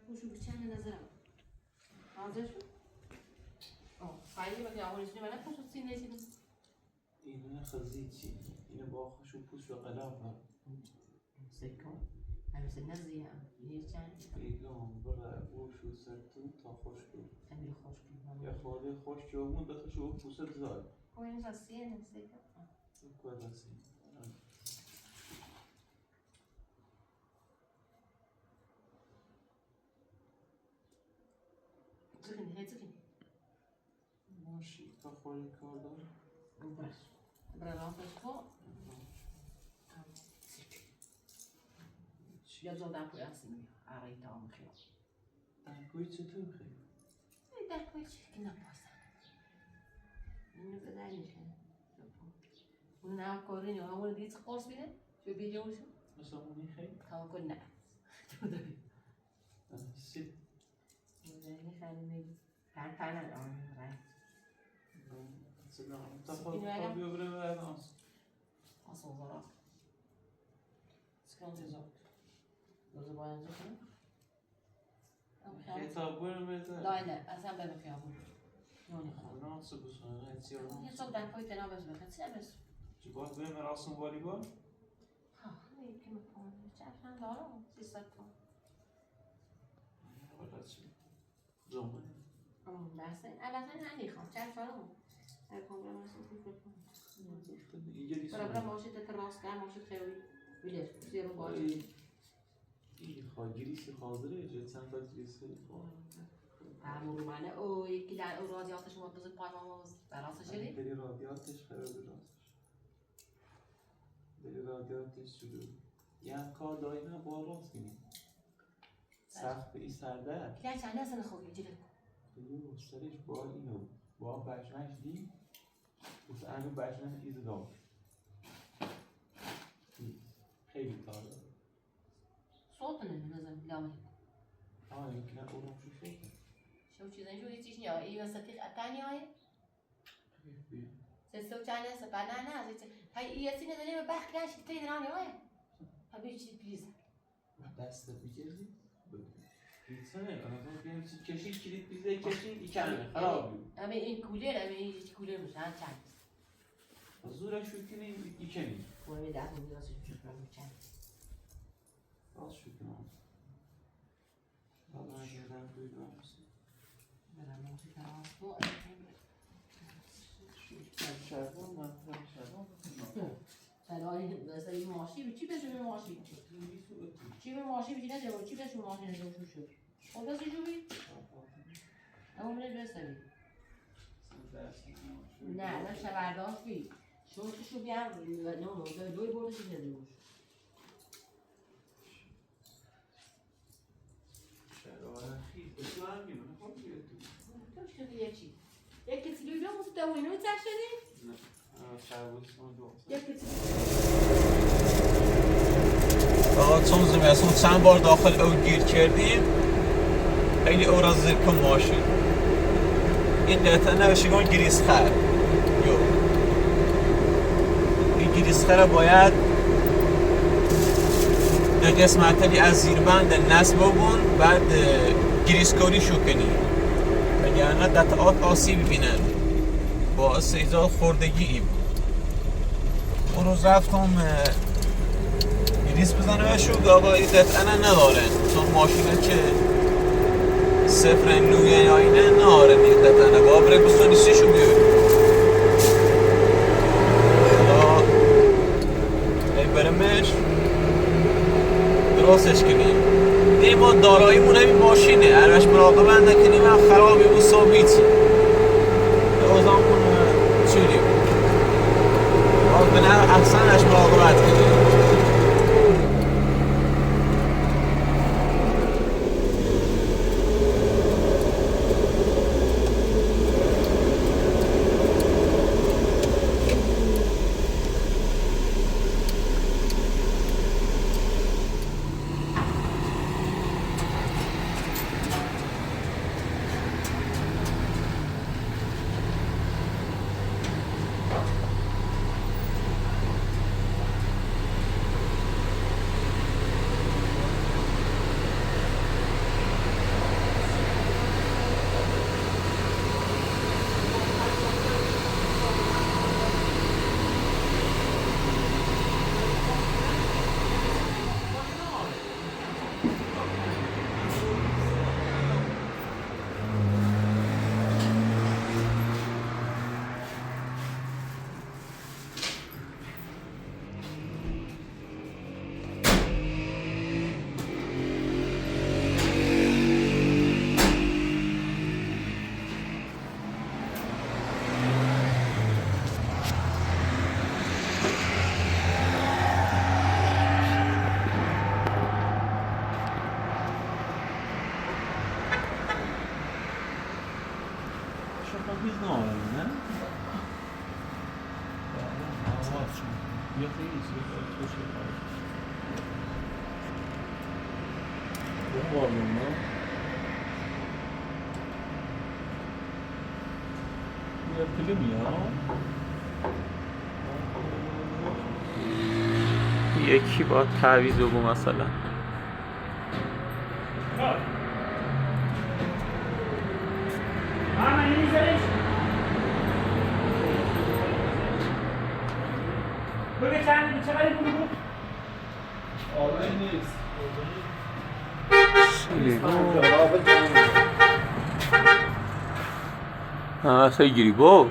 خوشو بچنگ نظرم حاضر شد؟ خیلی وقتی آوریزونی من خوشو سینه چیدم اینو خزیچی اینو با خوشو پوش و قلاب سکم همیشه نزدی هم یه چند بیگم برای بوشو سرتون تا خوش بود خیلی خوش بود یا خواهده خوش جوون دخشو پوست زاد کوینش از سیه نسکم کواسی زخینی هی زخینی ماشی تا خوری کار دار باش برای راستش خو یا زودم کوی هستیم آره تام خیال دنگوی چطور خیلی؟ دنگوی چی که نپاسن اینو بدن میشه اون نه کاری نه اون دیت خورس بیده شو بیجوشو مثلا اونی خیلی؟ تام کن نه سی این خیلی میگی پرپنه آن رای سلام تا خود بیابره و ادانس اصلا زارا سکان زیزاد روز باید زکنم خیطاب برم بهتر لا نه اصلا به خیابون نونی خواهم نانسه بسونه هیچی یه صبح دنپای تنها بس بخید چه بس چی باید بریم مراسم والیبال؟ ها این که میکنم چه افشن دارم 300 تومن ولی چی؟ جمعه درسته البته نمیخوام چه افشارم هر کامرا مرسیم که بکنم اینجا برای ماشید تراس کن ماشید خیلی بیلش زیرو باید این خواه گریسی حاضره جا چند تا گریسی همون منه او یکی در او رادیاتش ما بزرگ پای ما براسه شدی؟ بری رادیاتش خراب راستش بری رادیاتش شروع یه کار دایی نه با راست کنیم سخت به این سرده کلیه چند هستن خوبی جلد خیلی سرش با اینو با بشنش دی بس انو بشنش ایز دام خیلی کاره صوت نمیدازم لامه یکی نه اونم شو شد شو چیزا اینجوری چیش نیا این وسطی اتانی های سه چند هست بنانه هی یه سینه دنیا بخ کلاش تری درانی های هبی چی پلیز دست بگیری پیتزا نه انا بگم چی کشی کلید پیتزا کشی یکم خرابی اما این کولر اما این کولر میشه چند زورش شو کنیم یکمی ولی ده تا میراثش میشه چند راست شو کنم والله گردن توی دوامسی برام موسی تماس تو شربان من شربان سلایی مثلا این ماشی چی بشه به ماشی چی به ماشی بچی نده چی بشه ماشی نده شو شد خب بس جو بی اما من بسمی نه نه شبرداشت بی شو بیار نه دوی بردش نده روش شربان خیلی بسو هم میمونه خب بیاد تو شده یه چی یک کسی دوی بیار موسی دوینو تر شدی؟ نه شربان سمان دو یک کسی چون زمستون چند بار داخل او گیر کردیم خیلی او را زیر ماشین این قطعه نوشگان گریسخر این گریسخر باید در قسمتی از زیربند نصب بگون بعد گریسکاری شو کنی وگرنه قطعات آسیب بینن باعث ایجاد خوردگی ای بود اون روز رفتم گریس بزنه و شو آقا این قطعه ندارن چون ماشینه که صفر نویه یا اینه ناره این قطعه با بره بستانی سیشو بیاری خدا ای برمش درستش کنیم دیگه ما داراییمون همین ماشینه هرش مراقبه نکنیم هم خرابی و ثابتی دوازم کنه چوری باید به نه احسنش مراقبت کنیم biz ne var ne? Yok iyi, çok şey var. Bu var mı? Yapılır mı ya? یکی با تعویض بگو مثلا بگه چقدر بود؟ آره نیست اصلا گیری باش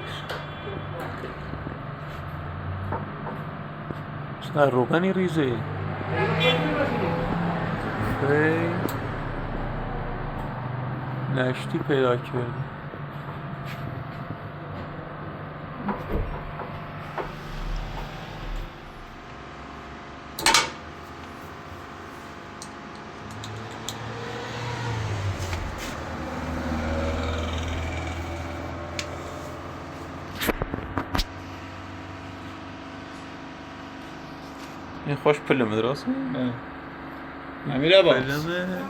چقدر روغنی ریزه خیلی نشتی پیدا کرد این خوش پلمه درست؟ امیر عباس پلمه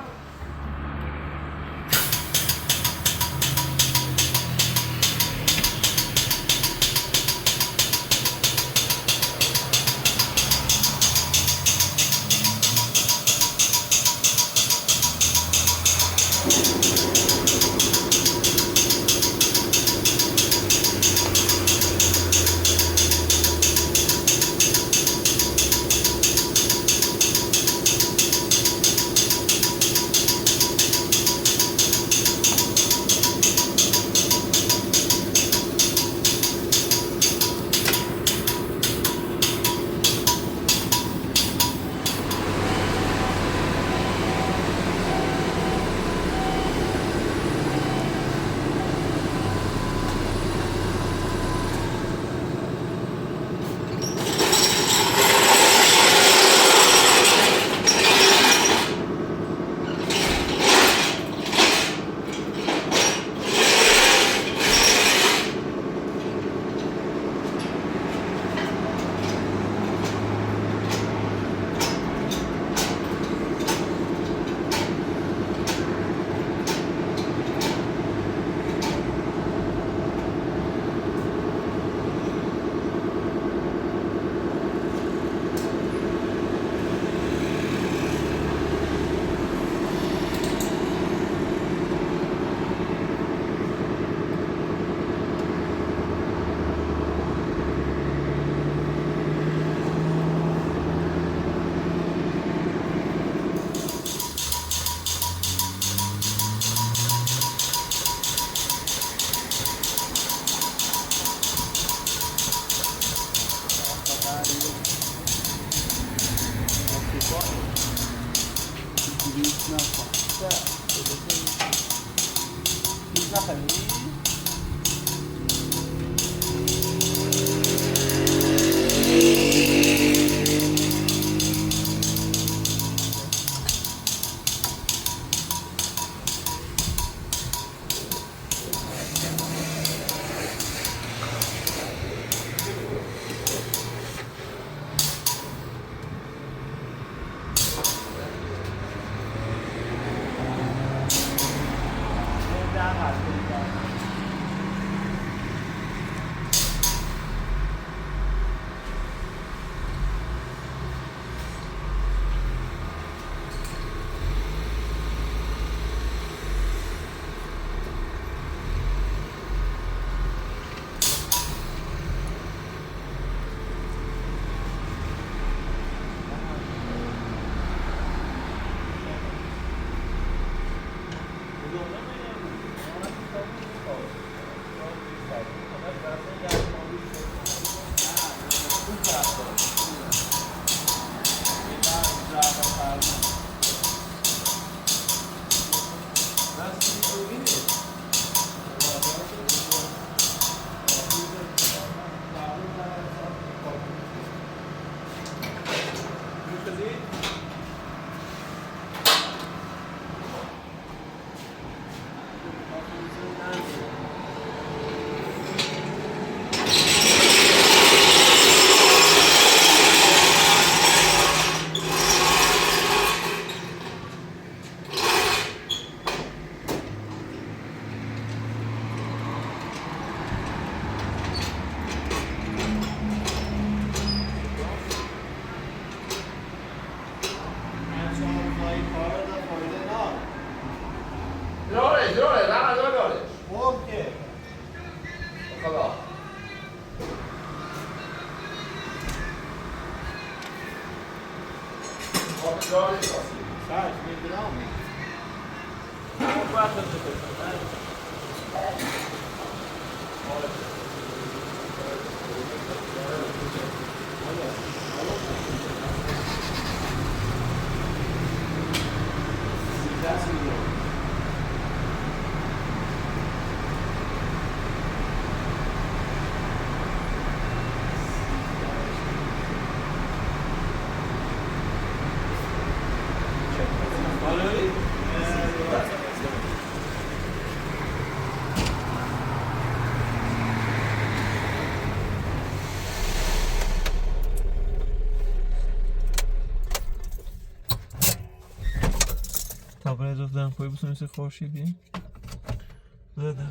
Kaç miligram mı? Tabela dodałem po prostu sobie fałszywie. Dodam.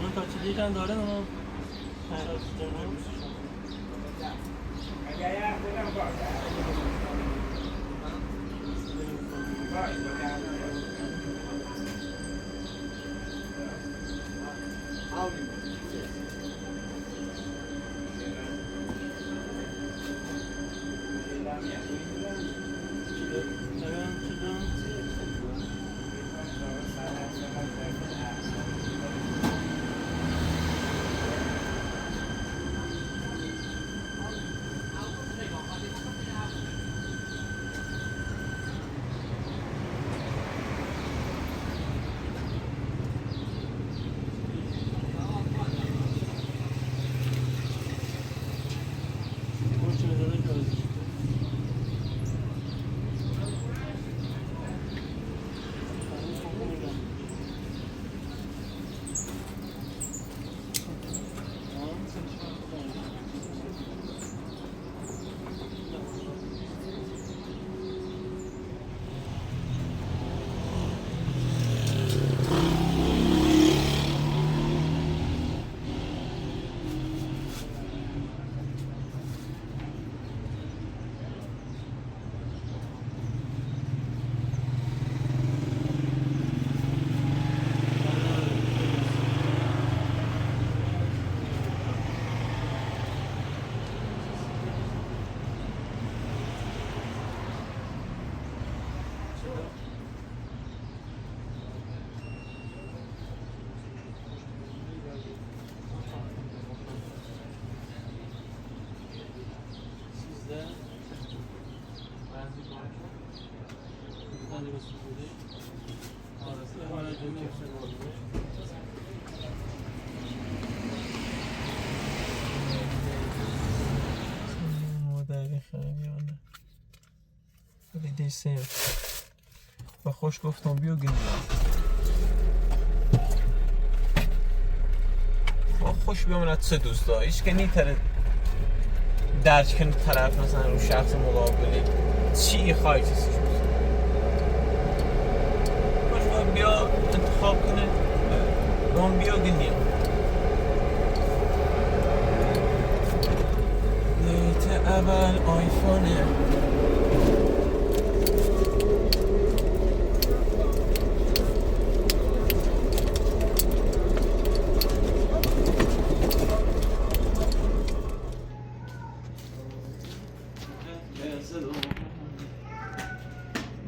اون تا چیزی هم داره اونو دیسیم و خوش گفتم بیو گنیم خوش بیاموند چه دوست داره هیچ که نیتره درک کنه طرف مثلا رو شخص مقابلی چی خواهی چیزی شد خوش باید بیا انتخاب کنه گام بیا گنیم لیت اول آیفونه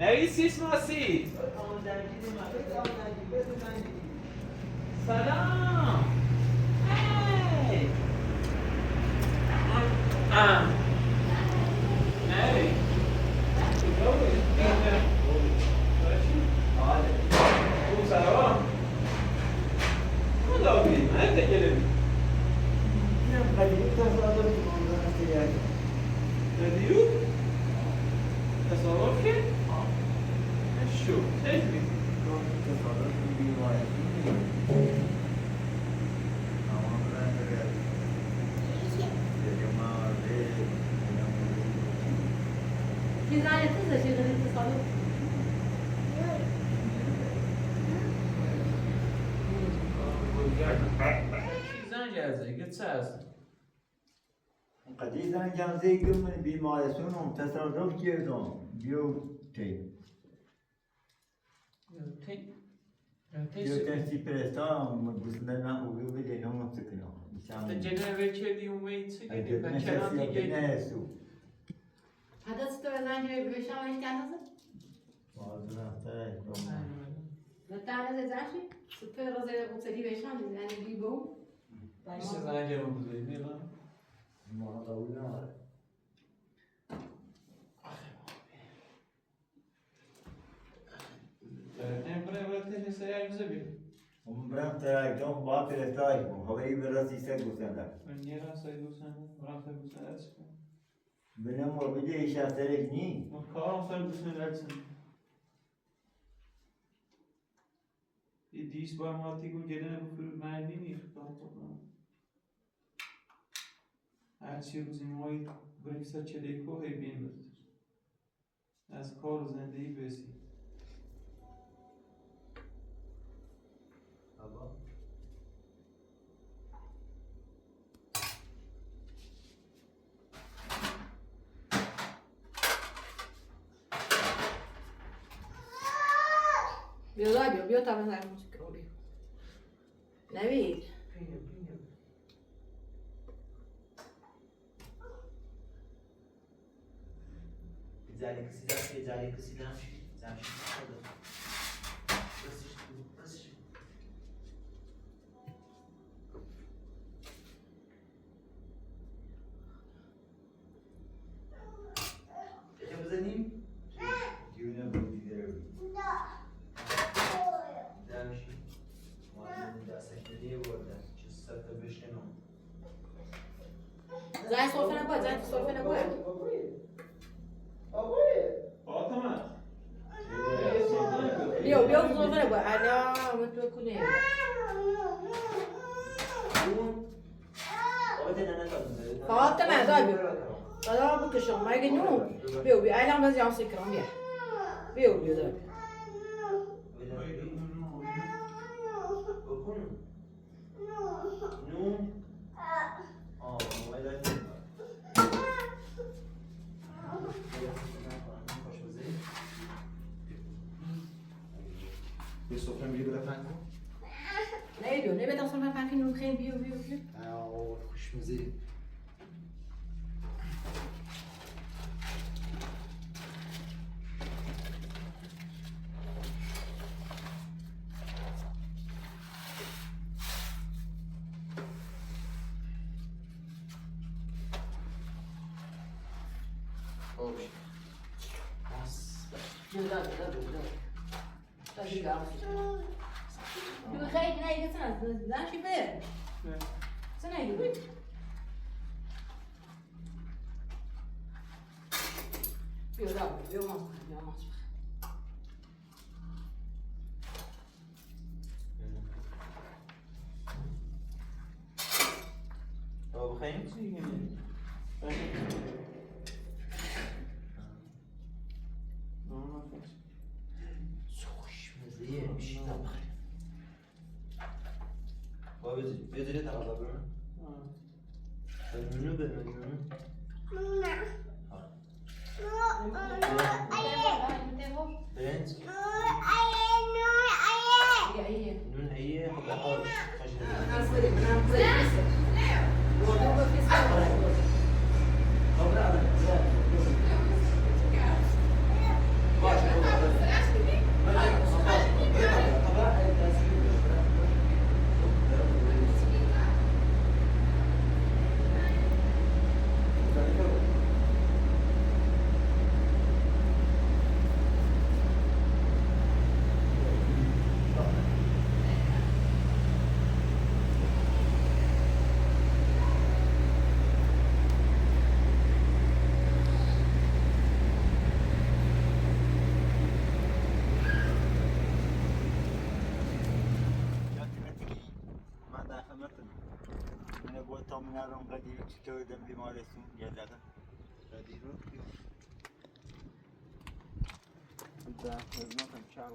نویسیش ماسی سلام هی هی سلام خدا بید من تگلیم ندیو تصادف کرد شو خیلی چی زنی تیزه چی داری تصادف چی زنگ ازه گه چه هست قدی زن جنزه گم بیمارستونم تصادف کردم بیو تی بیو تنسی پرستان گزنه اوگه بده نمون سکنم تا جنه ویچه اومید چه گنی اگر بچه نشستی دیگه نه سو حتی تو زنی بشم ایش کندازه مازن تای نتانه زنشی سپر رزه قصدی بشم یعنی بیبو میشه زنگ رو بزنی میلا ما قبول نداره نمیکنه باید تنیس یه بیم هم برم تراکتون با پرستای کن خبری براسی سه گزنده من یه را سایی دوستم برام سایی دوستم درس کنم بنام رو بده ایش از ترک نی من کارم سایی دوستم درس کنم یه دیس با ما تیگو گلنه بفرود مردی نیخت هرچی روزی مایی بریسا چلیکو هی بین بزر از کار و زندگی بسی بیا تا من زنگ موسیقی رو بیا نوید Zali kısı zamşi Basış. Peki buzanayım? دیونه بودی داره Zamşi. Muhabbinin dersek diye bu arada. Çiz satta beşlenom. زنگ سرفه نباید زنگ سرفه نباید فاطمه بیا سرفه نباید الان متو کنه فاطمه دای بیا دادا بکشم مگه نو بیا الان باز جان سکرام بیا دای Bir sofra bir böyle fanko. نه بیا نه بدم سرفه پنکی نو خیلی بیا Aa, خوشمزه. Hoş. بیا خیلی نه یه سن زنشی بر سن ایدو بیا بیا ماست peynir suyu gibi. Soğuşmazı yemiş. Tamam. Abi bezire tarafta bunu. Önünü ben önünü. برنج نون هي حبة حار تامینارون قدیم چطور دم بیمارستون گردن قدیم رو انت لازم كم شعر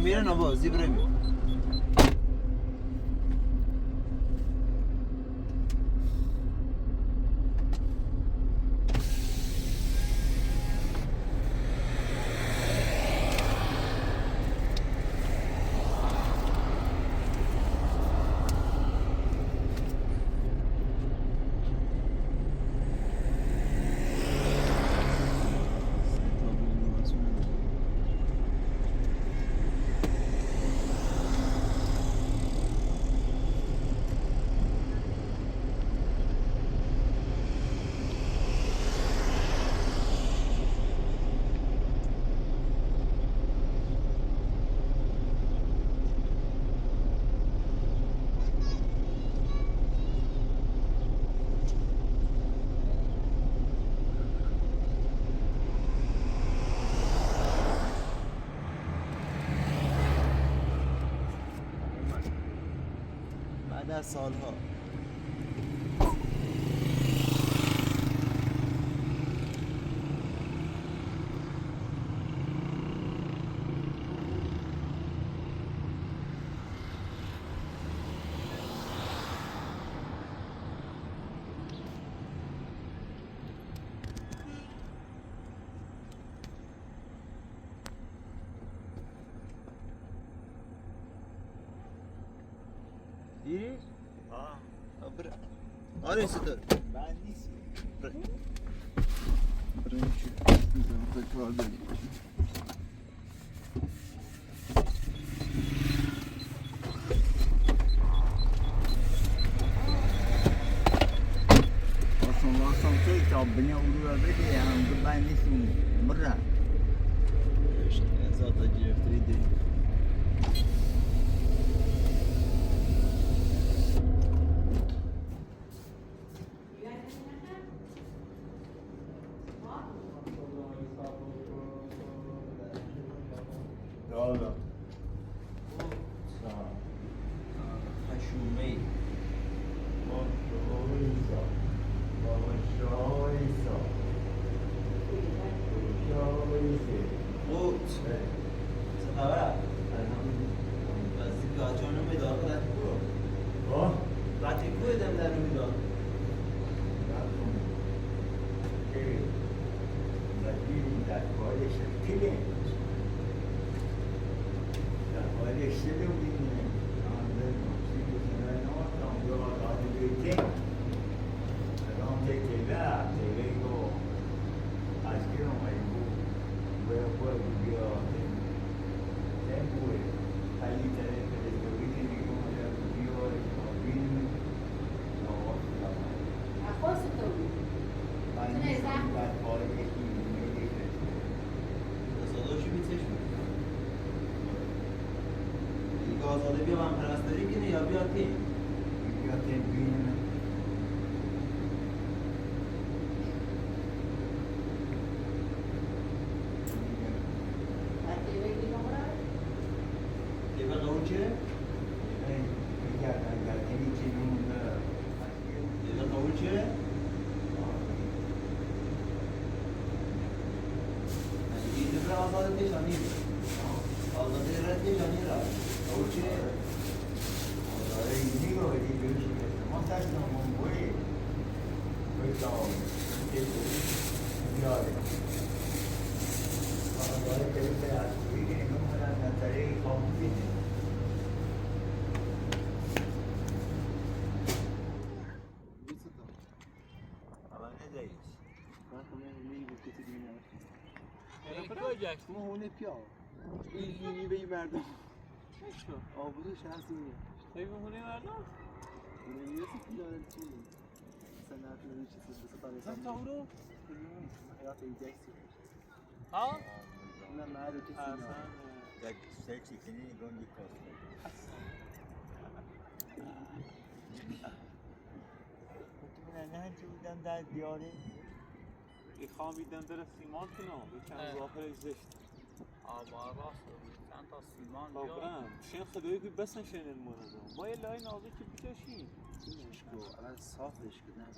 أميرا أبو زبرمي بعد سالها دیری؟ برا آره ستاره من نیست برا تکرار داریم Langsung tu benar ulu berarti yang beban ni semua berat. Zata GF3D Doğru. خشومي حالش کلی حالش شده بودیم آنده ماشی بزنه نماستم دو آقای بیتی الان تیله گو از که اومدی بود باید بیا ten bue, salita de televisión y como ya vio el móvil, no la عباس تو Ahí la pole que me dice. صداشو میچشم دیگه آزاده بیا من پرستاری کنه یا بیا تیم Yo te vine. بعد که بگی نمره یه به قول چه؟ Ella la tiene que no یه به قول چه؟ دیگه به آزاده تیشانی آزاده رد تیشانی را قول چه؟ Ahora digo, ¿cómo estás? No, muy muy todo. Ahora que te das, que no me la trataré con fines. ما هونه پیا این به این مردم آبودش هست اینه خیلی هونه مردم؟ هونه میرسی که داره چی سنت رو چیزی بسه برای Sen tavru? حیات ایجکسی Ha? نه مرد رو کسی نه Tak sexy seni gondi kostu. Muhtemelen ne hançerden daha diyare. İkham بیدن در سیمان کنه یکم ظاهرش زشت آبا راست چند تا سیمان خب بیا برم شین خدایی که بسن شین المونزه ما یه لای نازی که بکشیم اینش کو الان صافش کنم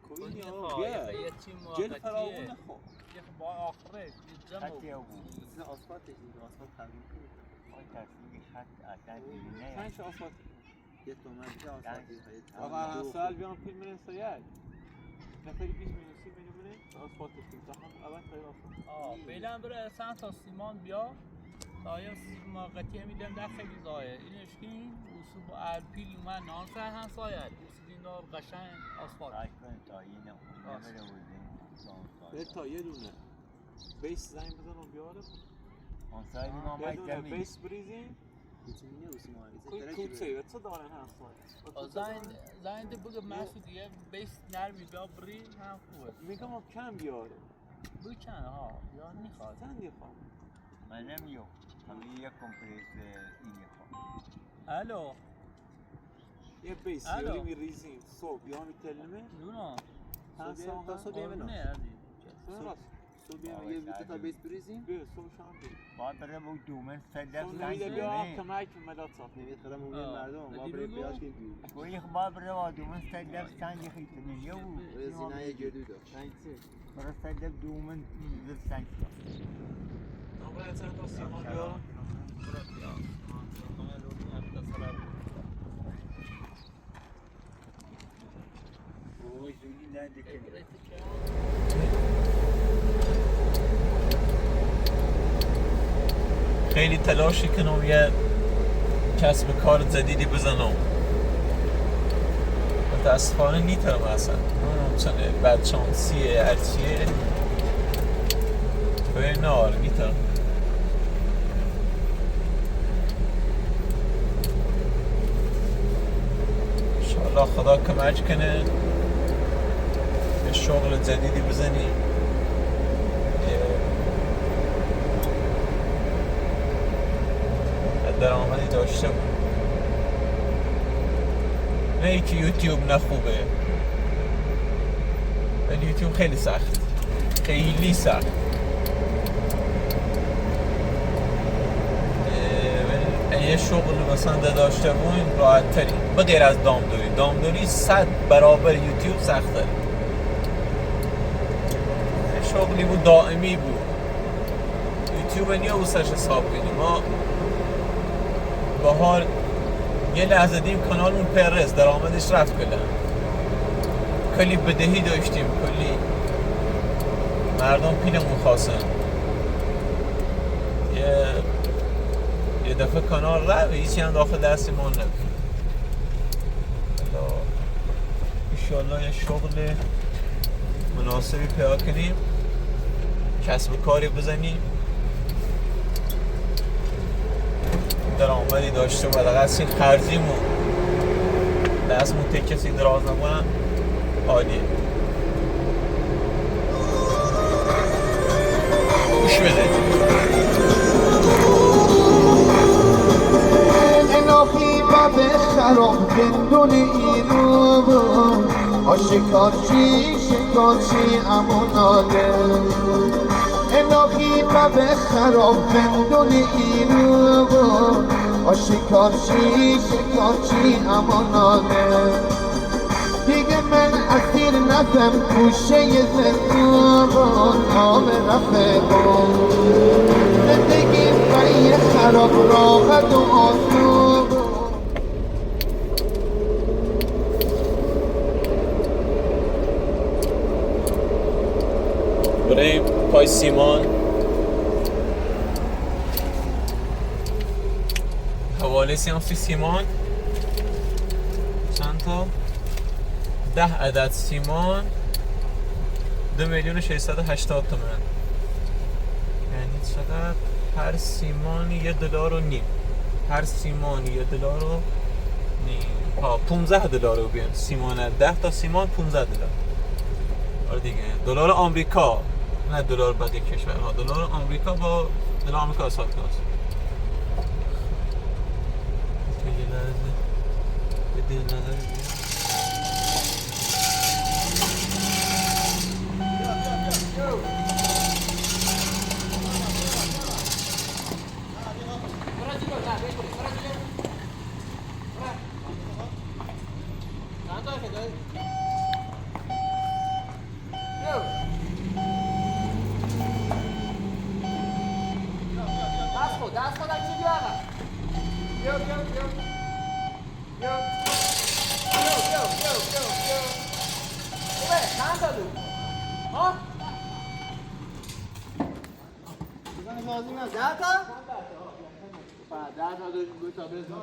کوین یه یا خواهی بیا یه تیم جل موقتیه فراغون نخو یه با آخره یه جمع Hatta bu. مثل آسفالتش دیگه آسفالت تبدیل کنید O tersine hat atar biline. تنش آفات یه تومن که آسفالتی های آقا هر سال بیان فیلم من سایه نفری 20 میلیون 30 میلیون منه آسفالت کنیم تا هم اول خیلی آسفالت فعلا بره چند تا سیمان بیا سایه موقتی میدم در خیلی زایه اینش که اصول با ارپیل من نان سر هم سایه اصول این دار قشنگ آسفالت Aykın tayine onlara به vurdum. تا یه دونه بیس زنگ بزن و بیاره On sahibi یه mamay دونه temiz. بیس بریزیم میتونی نیست ماهی کوی کوچه و چه دارن هم سایه زنده بگه مسعود دیگه بیس نرمی بیا بری هم خوبه میگم ما کم بیاره بکن ها یا میخواد چند یه خواه Benim yok. Tabii ya kompresle iyi yapalım. الو یه بیس الو. یاری میریزیم صبح یا میتلمه نونا تا صبح بیمه نه سن راست صبح بیمه یه بیت تا بیس بریزیم بیا صبح شام بیا Bazen böyle bu düğmen sedef سن نمیده بیا sanki. کمک مداد صاف نمید خدم اون مردم با برای پیاش که بیو Bu ilk babere var düğmen sedef sanki hitini ya bu. زینای گردو داشت Burası sedef düğmen zıt sanki. باید چند تا سیمان بیارم O zuli nerede ki? خیلی تلاشی کنم یه کسب کار جدیدی بزنم متاسفانه نیترم اصلا بعد شانسیه هرچیه به نار نیترم انشاءالله خدا کمک کنه یه شغل جدیدی بزنی درآمدی داشته بود نه ای که یوتیوب نخوبه ولی یوتیوب خیلی سخت خیلی سخت یه شغل مثلا داشته بود راحت تری به غیر از دامداری 100 برابر یوتیوب سخت تره شغلی بود دائمی بود یوتیوب نیا بسش حساب کنیم ما بهار یه لحظه دیم کانالمون پرس درآمدش رفت کلا کلی بدهی داشتیم کلی مردم پیلمون خواستن یه دفعه کانال رو هیچی هم داخل دستمون نبود. انشالله یه شغل مناسبی پیدا کنیم، کسب کاری بزنیم، درآمدی داشته و لغت این خرجیمون دستمون تک کسی دراز نمونم عالیه. گوش بده. الهی بب خراب بندون ایرو آشکارچی شکارچی اموناله الهی بب خراب بندون ایرو آشکارچی شکارچی اموناله دیگه من اسیر نفم گوشه زندون نام رفقون زندگی بایی خراب راحت و آسون برای پای سیمان حواله سیانسی سیمان چند تا؟ 10 عدد سیمان 2,680,000 تومان. یعنی چقدر؟ هر سیمانی $1.5. هر سیمانی $1.5. $15 رو بیان سیمان 10 تا سیمان $15. آره دیگه دلار آمریکا نه دلار بقیه کشورها، دلار آمریکا با دلار آمریکا حساب کنید. یه لحظه به دل نظر بیاد. لازم است 10 تا؟ بعد 10 تا دو تا بزن.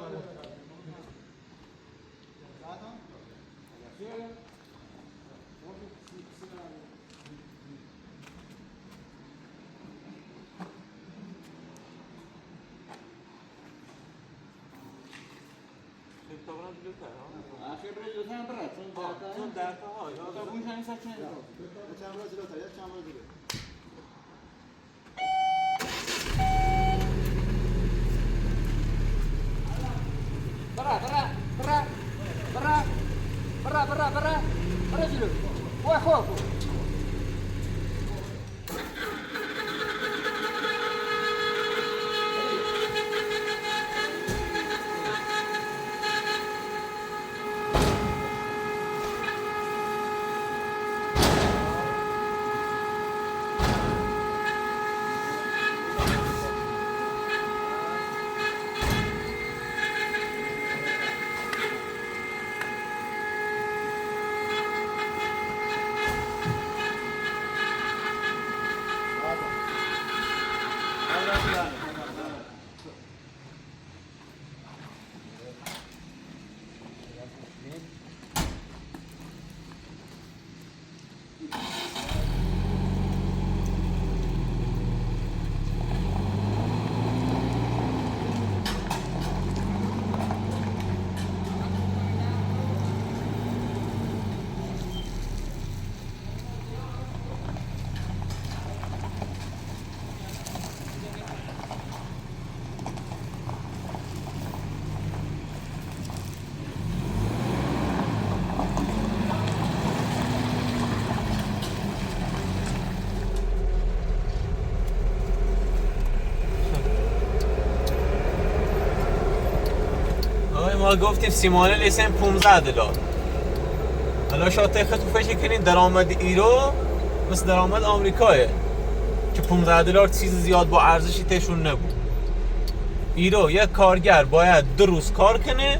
ما گفتیم سیمانه لیسن $15. حالا شاید خودتون فکر کنین درآمد ایرو مثل درآمد آمریکاه که $15 چیز زیاد با ارزشی تشون نبود. ایرو یک کارگر باید 2 روز کار کنه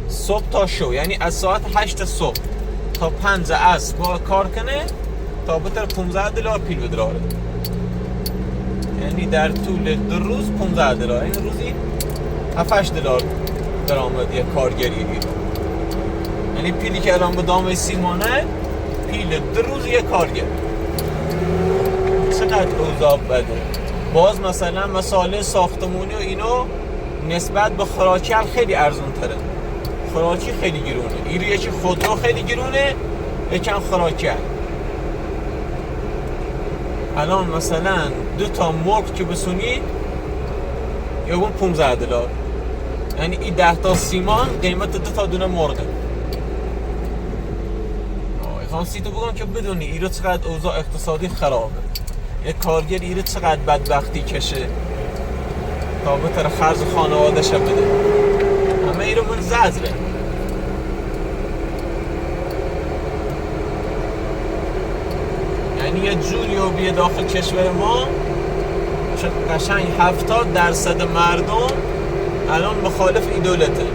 صبح تا شو، یعنی از ساعت 8 صبح تا 5 عصر با کار کنه تا بتر 15 دلار پیل بدراره، یعنی در طول 2 روز 15 دلار، این روزی 7-8 دلار درآمد یک کارگری گیره. یعنی پیلی که الان به دامه سیمانه پیل 2 روز یک کارگر. چقدر اوضاع بده. باز مثلا مسائل ساختمونی و اینو نسبت به خوراکی هم خیلی ارزون تره. خوراکی خیلی گرونه، اینو یکی خودرو خیلی گرونه، یکم خوراکی هم. الان مثلا 2 تا مرغ که بسونی یا اون 15 دلار، یعنی این 10 تا سیمان قیمت 2 تا دونه مرغه. خواهم سی تو بگم که بدونی ایرو چقدر اوضاع اقتصادی خرابه، یک کارگر ایرو چقدر بدبختی کشه تا بتره خرج خانوادش بده. همه ایرو من زجره. یعنی یه جوری رو بیه داخل کشور ما چه قشنگ 70% مردم الان مخالف این دولته،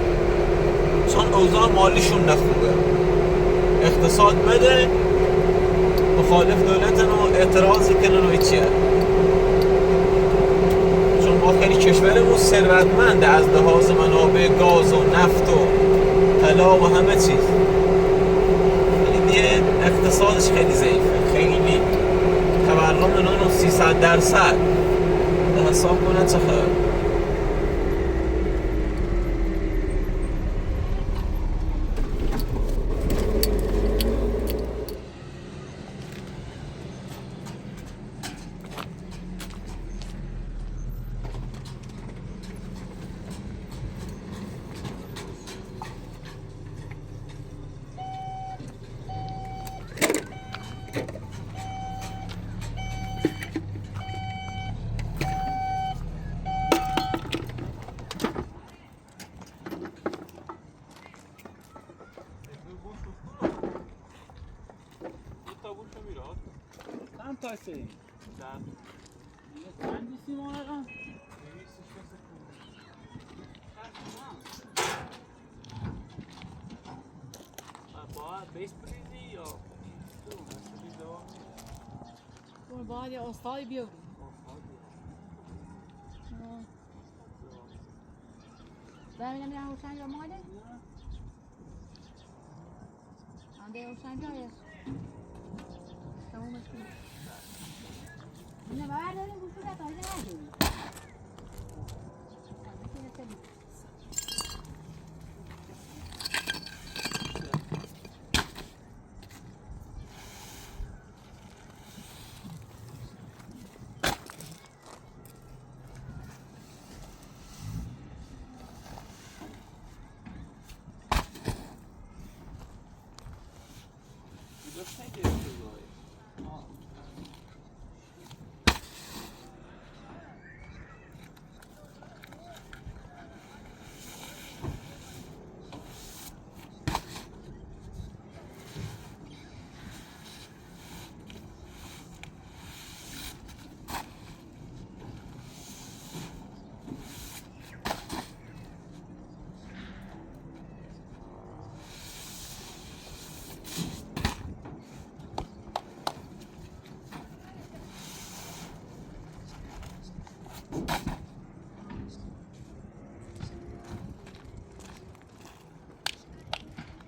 چون اوضاع مالیشون نخوبه. اقتصاد بده مخالف دولتن و اعتراض کنن و چیه، چون ما خیلی کشورمون ثروتمنده از لحاظ منابع گاز و نفت و طلا و همه چیز، ولی دیگه اقتصادش خیلی ضعیفه، خیلی تورم اونو 300% حساب کنن چه خبر. چند تاشه این؟ چندی سیمان الان؟ باید بیس بریزی یا باید یه استایی بیاری. ببینم یه حسین یا ماله؟ آنده حسین جایه تمومش کنیم. اینه برداریم گوشو ده تا اینه نداریم.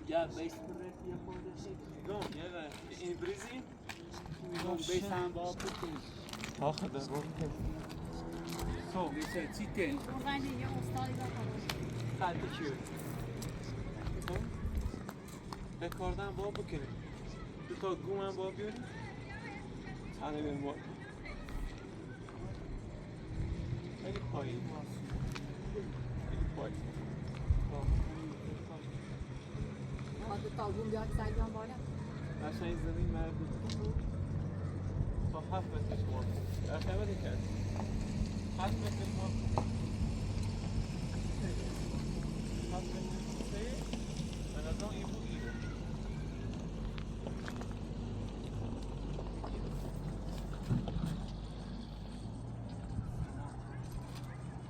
یا بیس بریزی یا خورده شکل این بریزی؟ بیس هم با بکنی آخه در رو بیس چی تین؟ بنده یه استایی دارم. قلبی چیه؟ بکاردن با بکنیم 2 تا گوم هم با بیاریم همه بیم با خیلی پایی خیلی پایی دو تا گوم بیاد سرگان بالا. قشنگ زمین مربوط تا 7 متر شما در خیمت کرد 7 متر شما 7 متر من از آن این بود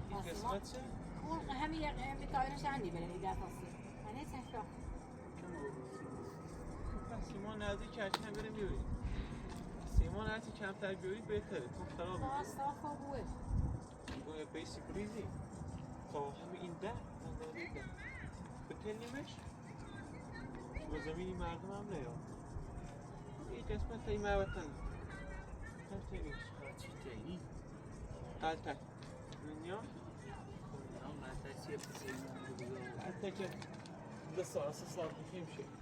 این قسمت چه؟ همین یه تایرش هندی بره دیگه پاسی. من نیستم سیمان نزدیک کشنه بریم بیاریم ساختمان هرچی کمتر بیارید بهتره تو خراب ما صافا بوه میگه بیسی بریزی تا همه این ده مندازه ده بکنیمش و زمینی مردم هم نیا این قسمت تایی موطن تایی نیست چی تایی؟ قلتک دنیا من تسیه پسیمان بگذارم قلتک 2 سال 3 سال بخیم شد